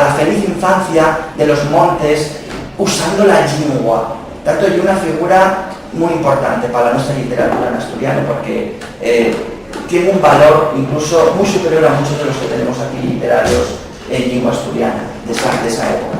la feliz infancia de los montes usando la lingua. Tanto hay una figura muy importante para nuestra literatura en asturiano porque tiene un valor incluso muy superior a muchos de los que tenemos aquí literarios en lengua asturiana de esa época.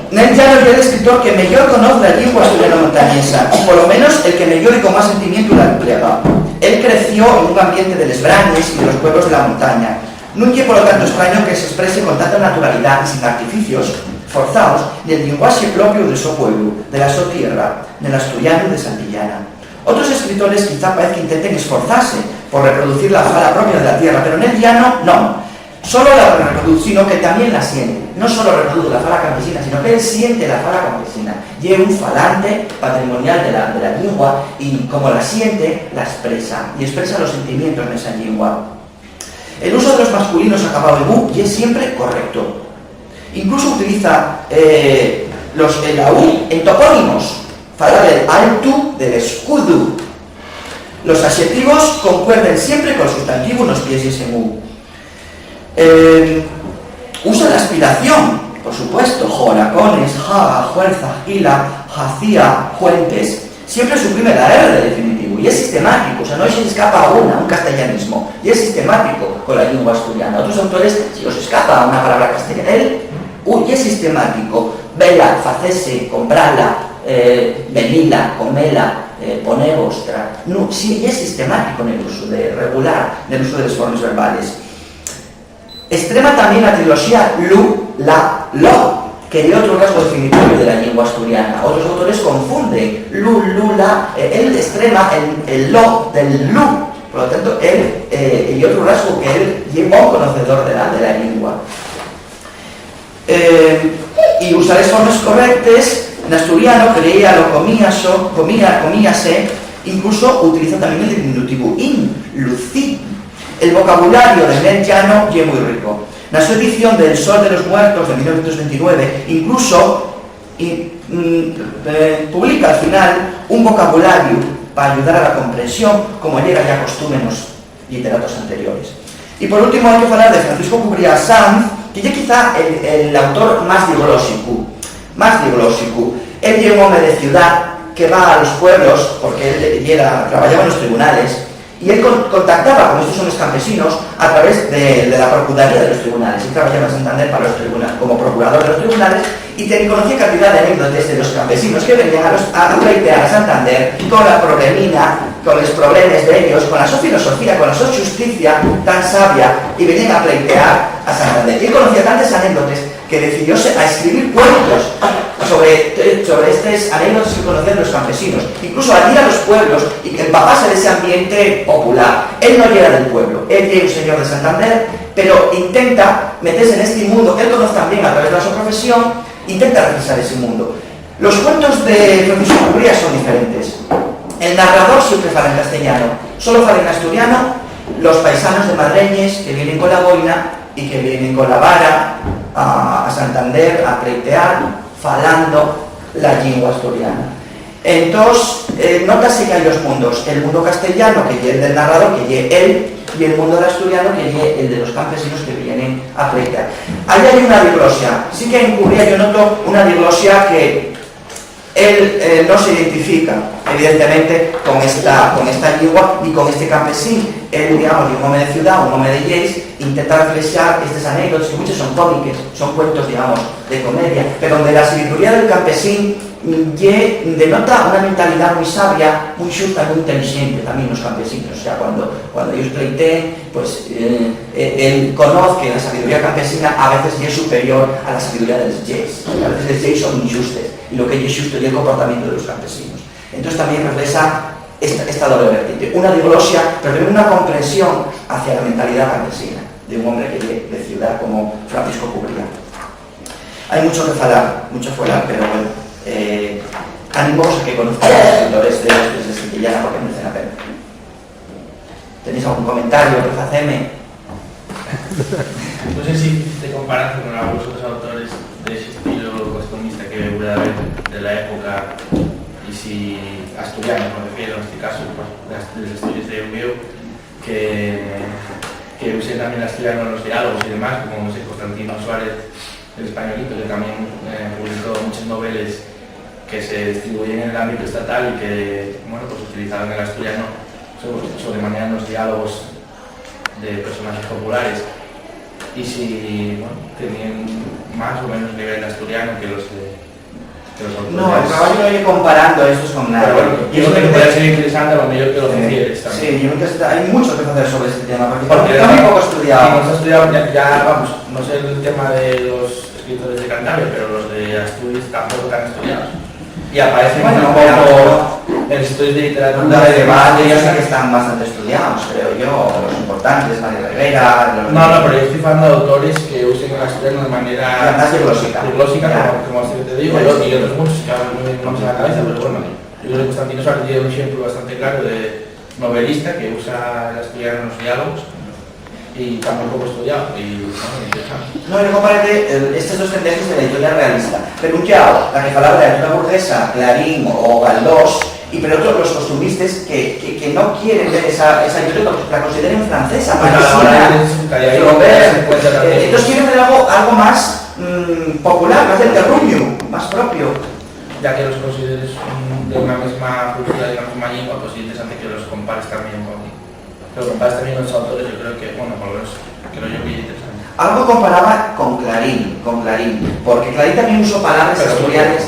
Nel Llano es el escritor que mejor conoce la lengua asturiana montañesa, y por lo menos el que mejor y con más sentimiento la emplea. Él creció en un ambiente de les brañes y de los pueblos de la montaña. No es por lo tanto extraño que se exprese con tanta naturalidad y sin artificios forzados del lenguaje propio de su pueblo, de la su tierra, del asturiano y de Santillana. Otros escritores quizá parece que intenten esforzarse por reproducir la fala propia de la tierra, pero Nel Llano no. Solo la reproduce, sino que también la siente. No solo reproduce la fala campesina, sino que él siente la fala campesina. Y es un falante patrimonial de la lengua y como la siente, la expresa. Y expresa los sentimientos de esa lengua. El uso de los masculinos acabado en U y es siempre correcto. Incluso utiliza la U en topónimos. Fala del altu, del escudo. Los adjetivos concuerden siempre con el sustantivo unos pies y ese U. Usa la aspiración, por supuesto, joracones, jaga, juerza, gila, jacía, juentes. Siempre suprime la R de definitivo y es sistemático, o sea, no se escapa un castellanismo, y es sistemático con la lengua asturiana. Otros autores, si os escapa una palabra castellana, él y es sistemático. Vela, facese, comprala, venila, comela, poner vostra. No, sí, es sistemático en el uso de regular, del uso de las formas verbales. Extrema también la trilogía lu, la, lo, que es otro rasgo definitorio de la lengua asturiana. Otros autores confunden lu, la, él extrema el lo del lu. Por lo tanto, él, y otro rasgo que él lleva un conocedor de la lengua. Y usar las formas correctas, en asturiano creía lo comíase, incluso utiliza también el diminutivo in, lucí. El vocabulario de Nel Llano es muy rico. En su edición del Sol de los Muertos de 1929, incluso publica al final un vocabulario para ayudar a la comprensión, como llega ya costumbre en los literatos anteriores. Y por último hay que hablar de Francisco Cubría Sanz, que es quizá el autor más diglósico. Él es un hombre de ciudad que va a los pueblos, porque él trabajaba en los tribunales, y él contactaba con estos hombres campesinos a través de la procuraduría de los tribunales. Él trabajaba en Santander para los tribunales, como procurador de los tribunales, y conocía cantidad de anécdotas de los campesinos que venían a pleitear a Santander con la problemina, con los problemas de ellos, con la su filosofía, con la su justicia tan sabia, y venían a pleitear a Santander. Y él conocía tantas anécdotas que decidió a escribir cuentos sobre estas anécdotas que conocían los campesinos, incluso al ir a los pueblos y que empaparse de ese ambiente popular. Él no era del pueblo, él es un señor de Santander, pero intenta meterse en este mundo que él conoce también a través de su profesión, intenta realizar ese mundo. Los cuentos de Francisco Cubría son diferentes. El narrador siempre fala en castellano, solo fala en asturiano los paisanos de madreñes que vienen con la boina y que vienen con la vara a Santander a pleitear, falando la lengua asturiana. Entonces, nótase que hay dos mundos, el mundo castellano, que es el del narrador, que es él, y el mundo asturiano, que es el de los campesinos que vienen a pleitear. Ahí hay una diglosia, sí que en Cubría yo noto una diglosia que él no se identifica, evidentemente, con esta lengua ni con este campesino. Él, digamos, de un hombre de ciudad, un hombre de lleis, intenta reflejar estas anécdotas, que muchas son cómicas, son cuentos, digamos, de comedia, pero donde la sabiduría del campesino denota una mentalidad muy sabia, muy justa, muy inteligente también los campesinos. O sea, cuando ellos pleiteen, pues él conoce que la sabiduría campesina a veces es superior a la sabiduría de los lleis. A veces los lleis son injustos, y lo que es justo es el comportamiento de los campesinos. Entonces también refleja esta doble vertiente, una diglosia, pero también una comprensión hacia la mentalidad campesina de un hombre que es de ciudad como Francisco Cubría. Hay mucho que hablar, pero bueno, animos a que conozcan a los escritores de Santillana porque merecen la pena. ¿Tenéis algún comentario que hacerme? No sé si te comparas con algunos otros autores de ese estilo costumista que puede haber de la época, y si asturiano, me refiero en este caso, pues, de los estudios de Umbio, que que usen también el asturiano en los diálogos y demás, como no sé, Constantino Suárez, el españolito, que también publicó muchas novelas que se distribuyen en el ámbito estatal y que, bueno, pues utilizaban el asturiano sobremanera en los diálogos de personajes populares. Y si, bueno, tenían más o menos nivel de asturiano que los autores. No, el trabajo no ir comparando estos con nada. Pero bueno, yo creo que puede ser interesante a lo mejor que lo refieres también. Sí, yo creo que hay mucho que hacer sobre este tema, porque Porque está muy poco estudiado. Sí, hemos estudiado, ya vamos, no sé el tema de los escritores de Cantabria, pero los de Asturias tampoco están estudiados. Y aparecen Bueno, un poco en estudios de literatura de debate, yo sé que están bastante estudiados, creo yo, los importantes, María Rivera... No, pero yo estoy hablando de autores que usen el asturiano de manera más diglósica, como te digo, y otros muchos que ahora no me vamos a la cabeza, pero bueno, yo creo que Constantino Suárez tiene un ejemplo bastante claro de novelista que usa el asturiano en los diálogos y está muy poco estudiado y bueno, interesante. No, yo comparé estas dos tendencias de la editorial realista. Perunchiao, la que falaba de la literatura burguesa, Clarín o Galdós, y por otro los costumistas que no quieren ver esa literatura, la consideren francesa, entonces quieren ver algo más popular, más del terruño, más propio. Ya que los consideres de una misma cultura, de una misma lengua, pues es interesante que los compares también con los autores. Yo creo que, bueno, por lo menos creo yo que es interesante. Algo comparaba con Clarín, porque Clarín también usó palabras asturianas,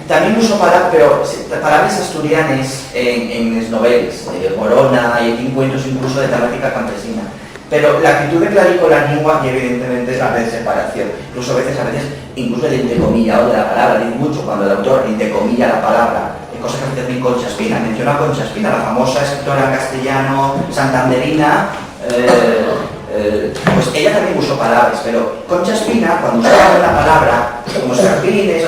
también usó palabras asturianas en las novelas, Morona y en cuentos incluso de temática campesina. Pero la actitud de Clarín con la lengua y evidentemente es la de separación. Incluso a veces incluso el entrecomillado de la palabra, dice mucho cuando el autor entrecomilla la palabra. Cosa que hace también Concha Espina, menciona a Concha Espina, la famosa escritora castellano santanderina, pues ella también usó palabras, pero Concha Espina, cuando usaba una palabra, como escarpines,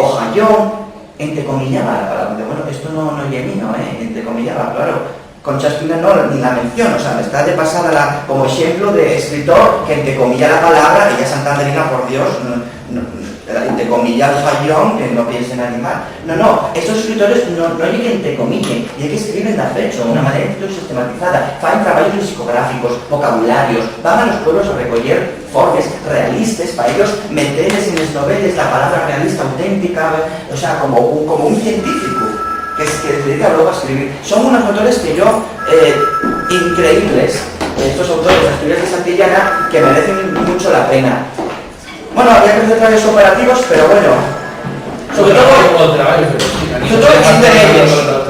o jayón, entrecomillaba la palabra. Bueno, esto no es mío, entrecomillaba, claro. Concha Espina ni la menciona, o sea, me está de pasada como ejemplo de escritor que entrecomilla la palabra, ella santanderina, por Dios, entrecomilla el jayón, que no piense en animal. No, estos escritores no hay que entrecomillen, y hay que escribir en fecho, de una manera sistematizada, fan trabajos lexicográficos, vocabularios, van a los pueblos a recoger formas realistas, para ellos meterles en las novelas la palabra realista, auténtica, o sea, como un científico que se dedica luego a escribir. Son unos autores que yo, increíbles, estos autores de Asturias de Santillana, que merecen mucho la pena. Bueno, había que hacer trabajos operativos, pero bueno, sobre todo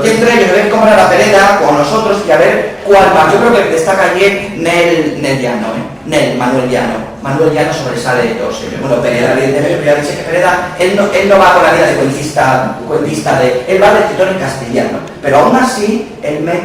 entre ellos, deben comprar la Pereda con nosotros y a ver cuál más. Yo creo que destaca allí Nel Llano, Manuel Llano. Manuel Llano sobresale de todos ellos. Bueno, Pereda, evidentemente, ya dice que Pereda, él no va por la vida de cuentista él va de escritor en castellano, pero aún así, él